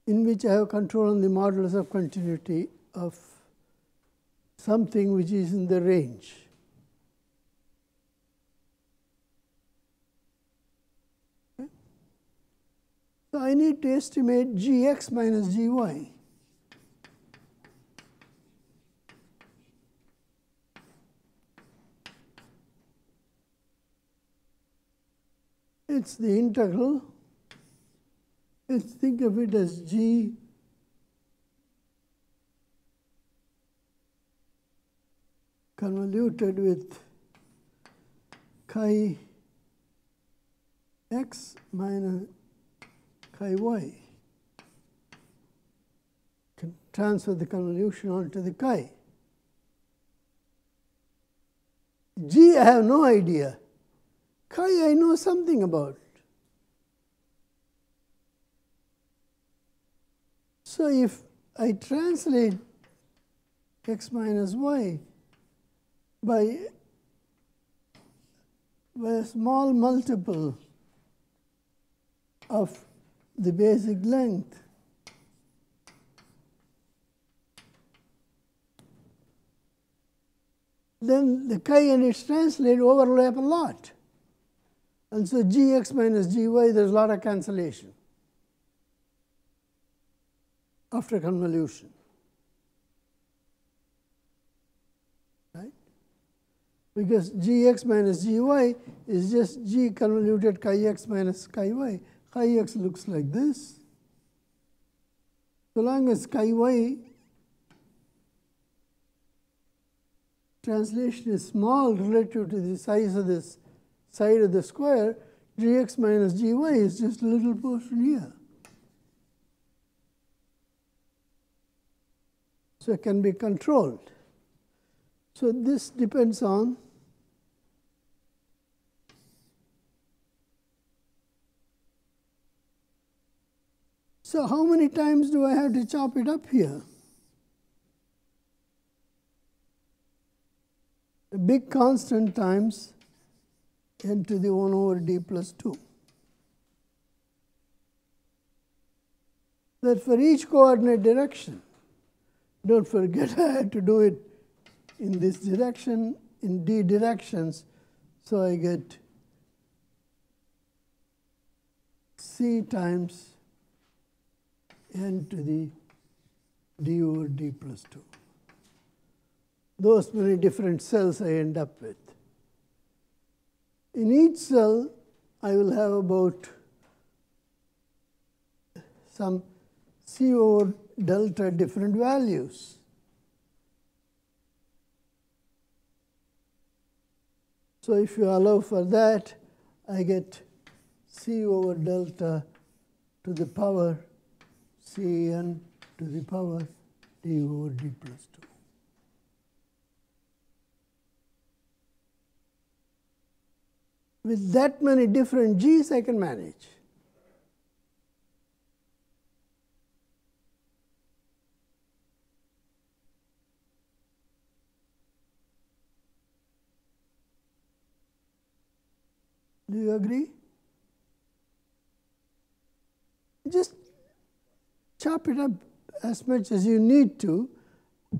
Speaker 1: in which I have control on the modulus of continuity of something which is in the range. So I need to estimate gx minus gy. It's the integral. Let's think of it as g convoluted with chi x minus chi y. Can transfer the convolution onto the chi. G I have no idea. Chi I know something about. So if I translate x minus y by a small multiple of the basic length, then the chi and its translate overlap a lot. And so gx minus gy, there's a lot of cancellation after convolution. Right? Because gx minus gy is just g convoluted chi x minus chi y. Chi x looks like this. So long as chi y translation is small relative to the size of this side of the square, gx minus gy is just a little portion here. So it can be controlled. So this depends on so how many times do I have to chop it up here? A big constant times n to the 1 over d plus 2. That for each coordinate direction, don't forget I had to do it in this direction, in d directions, so I get c times n to the d over d plus 2. Those many different cells I end up with. In each cell, I will have about some c over delta different values. So if you allow for that, I get c over delta to the power cn to the power d over d plus 2. With that many different g's, I can manage. Do you agree? Just chop it up as much as you need to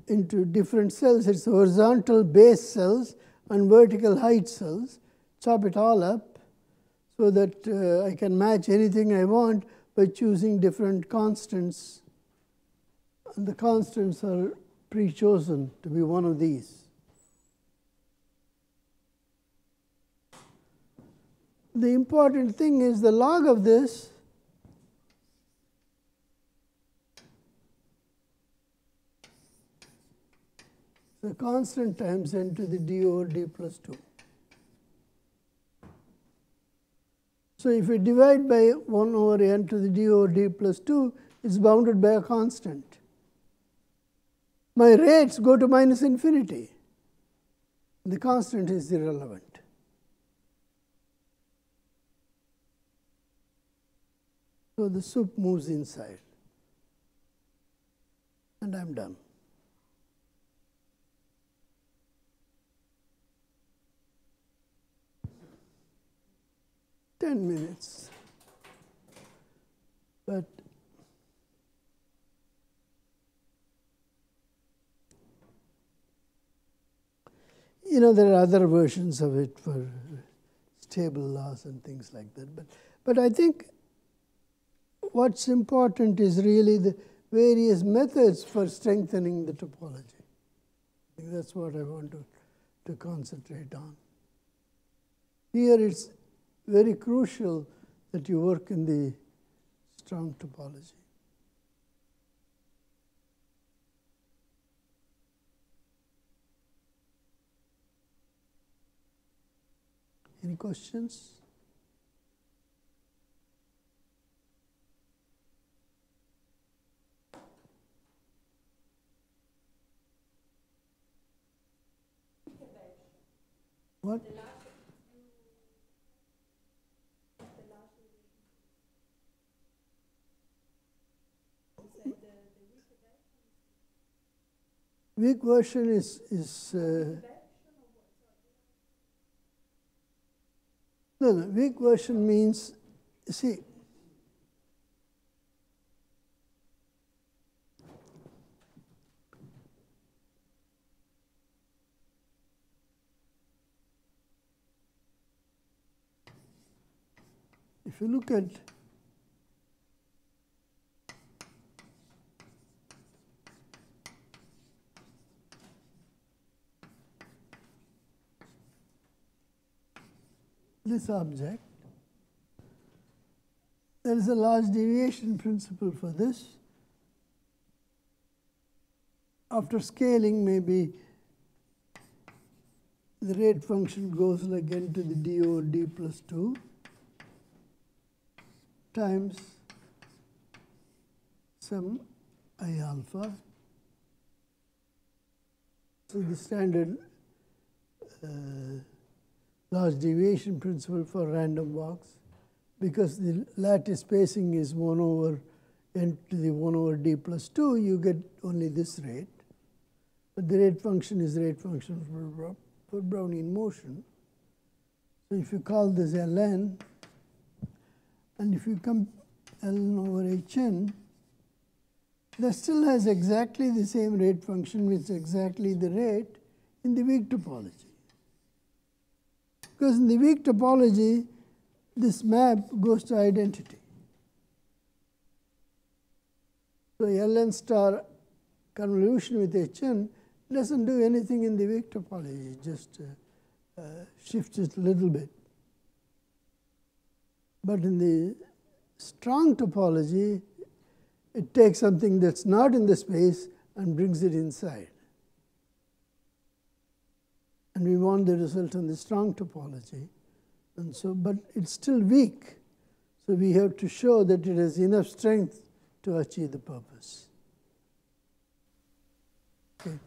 Speaker 1: into different cells. It's horizontal base cells and vertical height cells. Chop it all up so that I can match anything I want by choosing different constants. And the constants are pre-chosen to be one of these. The important thing is the log of this the constant times n to the d over d plus 2. So if we divide by 1 over n to the d over d plus 2, it's bounded by a constant. My rates go to minus infinity. The constant is irrelevant. So the soup moves inside. And I'm done. Ten minutes. But there are other versions of it for stable laws and things like that. But I think what's important is really the various methods for strengthening the topology. I think that's what I want to concentrate on. Here it's very crucial that you work in the strong topology. Any questions? What? Weak version is no, weak version means, see, if you look at this object, there is a large deviation principle for this. After scaling, maybe the rate function goes like n to the d over d plus 2 times some I alpha. So the standard large deviation principle for random walks, because the lattice spacing is 1 over n to the 1 over d plus 2, you get only this rate. But the rate function is the rate function for Brownian motion. So if you call this Ln, and if you come Ln over Hn, that still has exactly the same rate function, which is exactly the rate in the weak topology. Because in the weak topology, this map goes to identity. So Ln star convolution with Hn doesn't do anything in the weak topology, it just shifts it a little bit. But in the strong topology, it takes something that's not in the space and brings it inside. And we want the result in the strong topology. And so, but it's still weak. So we have to show that it has enough strength to achieve the purpose. Okay.